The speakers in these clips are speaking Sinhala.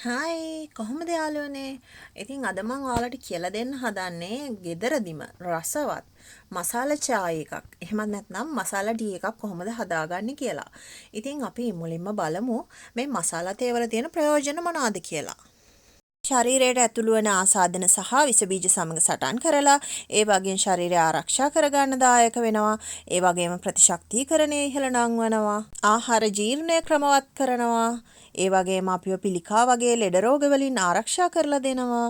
හායි කොහොමද යාළුවනේ? ඉතින් අද මම ඔයාලට කියලා දෙන්න හදන්නේ ගෙදරදිම රසවත් මසාලා චාය එකක්. එහෙමත් නැත්නම් මසාලා ටී එකක් කොහොමද හදාගන්නේ කියලා. ඉතින් අපි මුලින්ම බලමු මේ මසාලා තේ වල තියෙන ප්‍රයෝජන මොනවාද කියලා. ශරීරයට ඇතුළු වන ආසාදන සහ විස බීජ සමග සටන් කරලා ඒ වගේම ශරීරය ආරක්ෂා කරගන්න දායක වෙනවා. ඒ වගේම ප්‍රතිශක්තිකරණය ඉහළ නංවනවා. ආහාර ජීර්ණය ක්‍රමවත් කරනවා. ඒ වගේම අපිව පිළිකා වගේ ලෙඩ රෝග වලින් ආරක්ෂා කරලා දෙනවා.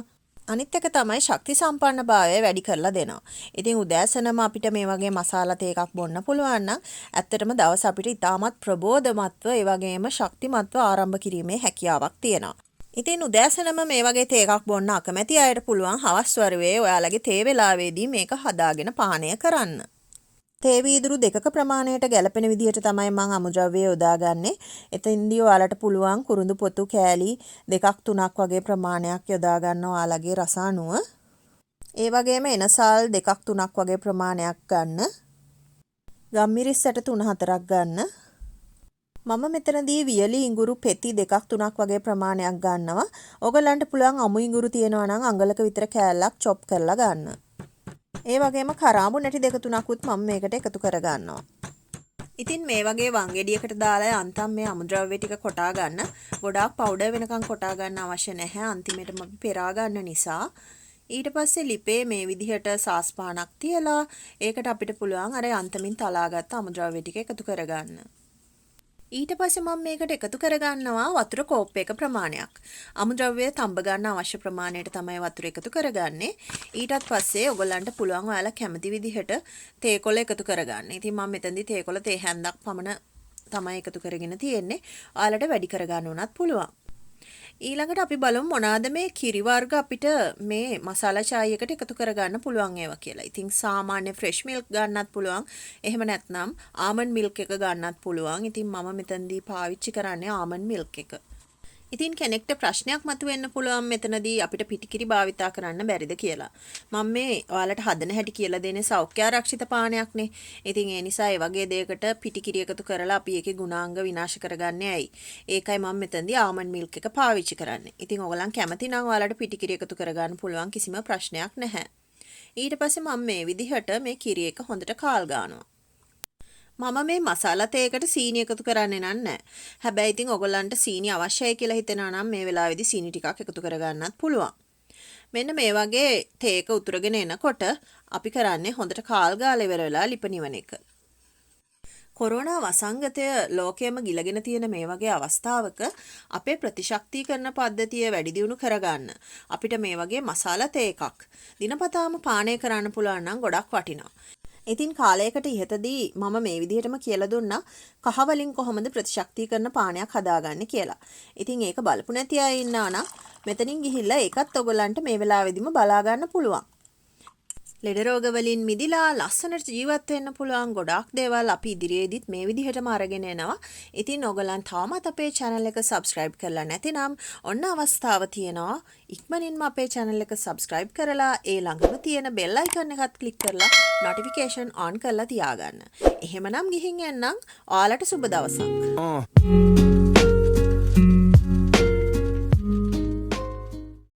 අනිත් එක තමයි ශක්ති සම්පන්නභාවය වැඩි කරලා දෙනවා. ඉතින් උදෑසනම අපිට මේ වගේ මසාලා තේ එකක් බොන්න පුළුවන් නම් ඇත්තටම දවස අපිට ඉතාමත් ප්‍රබෝධමත්ව ඒ වගේම ශක්තිමත්ව ආරම්භ කිරීමේ හැකියාවක් තියෙනවා. ඉතින් උදෑසනම මේ වගේ තේ එකක් බොන්න අකමැති අයට පුළුවන් හවස් වරුවේ ඔයාලගේ තේ වේලාවේදී මේක හදාගෙන පානය කරන්න. තේ වීදුරු දෙකක ප්‍රමාණයට ගැලපෙන විදිහට තමයි මම අමුද්‍රව්‍ය යොදාගන්නේ. එතෙන්දී ඔයාලට පුළුවන් කුරුඳු පොතු කෑලි 2-3ක් වගේ ප්‍රමාණයක් යොදා ගන්න ඔයාලගේ රස අනුව. ඒ වගේම එනසාල් 2-3ක් වගේ ප්‍රමාණයක් ගන්න. ගම්මිරිස් ඇට 3-4ක් ගන්න. මම මෙතනදී වියලි ඉඟුරු පෙති 2-3ක් වගේ ප්‍රමාණයක් ගන්නවා. ඔයගලන්ට පුළුවන් අමු ඉඟුරු තියෙනවා නම් අඟලක විතර කෑල්ලක් චොප් කරලා ගන්න. ඒ වගේම කරාඹු නැටි 2-3කුත් මම මේකට එකතු කරගන්නවා. ඉතින් මේ වගේ වංගෙඩියකට දාලා අන්තම් මේ අමුද්‍රව්‍ය ටික කොටා ගන්න. ගොඩාක් පවුඩර් වෙනකන් කොටා ගන්න අවශ්‍ය නැහැ. අන්තිමේටම අපි පෙරා ගන්න නිසා. ඊට පස්සේ ලිපේ මේ විදිහට සාස් පානක් තියලා ඒකට අපිට පුළුවන් අර අන්තමින් තලාගත්ත අමුද්‍රව්‍ය ටික එකතු කරගන්න. ඊට පස්සේ මම මේකට එකතු කරගන්නවා වතුර කෝප්පයක ප්‍රමාණයක්. අමුද්‍රව්‍ය තඹ ගන්න අවශ්‍ය ප්‍රමාණයට තමයි වතුර එකතු කරගන්නේ. ඊටත් පස්සේ ඔයගොල්ලන්ට පුළුවන් ඔයාලා කැමති විදිහට තේකොළ එකතු කරගන්න. ඉතින් මම මෙතනදී තේකොළ තේ හැන්දක් පමණ තමයි එකතු කරගෙන තියෙන්නේ. ඔයාලට වැඩි කරගන්න උනත් පුළුවන්. ඊළඟට අපි බලමු මොනවාද මේ කිරි වර්ග අපිට මේ මසාලා චායි එකට එකතු කරගන්න පුළුවන් ඒවා කියලා. ඉතින් සාමාන්‍ය ෆ්‍රෙෂ් මිල්ක් ගන්නත් පුළුවන්. එහෙම නැත්නම් ආමන්ඩ් මිල්ක් එක ගන්නත් පුළුවන්. ඉතින් මම මෙතනදී පාවිච්චි කරන්නේ ආමන්ඩ් මිල්ක් එක. ඉතින් කෙනෙක්ට ප්‍රශ්නයක් මතුවෙන්න පුළුවන් මෙතනදී අපිට පිටිකිරි භාවිතා කරන්න බැරිද කියලා. මම මේ ඔයාලට හදන හැටි කියලා දෙන්නේ සෞඛ්‍ය ආරක්ෂිත පානයක්නේ. ඉතින් ඒ නිසා ඒ වගේ දෙයකට පිටිකිරි එකතු කරලා අපි ඒකේ ගුණාංග විනාශ කරගන්නේ ඇයි? ඒකයි මම මෙතනදී ආමන්ඩ් මිල්ක් එක පාවිච්චි කරන්නේ. ඉතින් ඔයගලන් කැමති නම් ඔයාලට පිටිකිරි එකතු කරගන්න පුළුවන් කිසිම ප්‍රශ්නයක් නැහැ. ඊට පස්සේ මම මේ විදිහට මේ කිරි එක හොඳට කාල් ගන්නවා. මම මේ මසාලා තේකට සීනි එකතු කරන්නේ නැහැ. හැබැයි ඉතින් ඔයගොල්ලන්ට සීනි අවශ්‍යයි කියලා හිතෙනවා නම් මේ වෙලාවේදී සීනි ටිකක් එකතු කරගන්නත් පුළුවන්. මෙන්න මේ වගේ තේක උතුරගෙන එනකොට අපි කරන්නේ හොඳට කාල් ගාලා ඉවර වෙලා ලිප නිවන එක. කොරෝනා වසංගතය ලෝකයේම ගිලගෙන තියෙන මේ වගේ අවස්ථාවක අපේ ප්‍රතිශක්තිකරණ පද්ධතිය වැඩි දියුණු කරගන්න අපිට මේ වගේ මසාලා තේ එකක් දිනපතාම පානය කරන්න පුළුවන් නම් ගොඩක් වටිනවා. ඉතින් කාලයකට ඉහතදී මම මේ විදිහටම කියලා දුන්නා කහ වලින් කොහොමද ප්‍රතිශක්තිකරණ පානයක් හදාගන්නේ කියලා. ඉතින් ඒක බලපු නැති අය ඉන්නා නම් මෙතනින් ගිහිල්ලා ඒකත් ඔයගලන්ට මේ වෙලාවෙදිම බලා ගන්න පුළුවන්. ලෙඩ රෝග වලින් මිදිලා ලස්සනට ජීවත් වෙන්න පුළුවන් ගොඩාක් දේවල් අපි ඉදිරියේදීත් මේ විදිහටම අරගෙන එනවා. ඉතින් ඔයගලන් තාමත් අපේ channel එක subscribe කරලා නැතිනම් ඔන්න අවස්ථාව තියෙනවා. ඉක්මනින්ම අපේ channel එක subscribe කරලා ඒ ළඟම තියෙන bell icon එකත් click කරලා notification on කරලා තියාගන්න. එහෙමනම් ගිහින් එන්නම්. ඔයාලට සුබ දවසක්.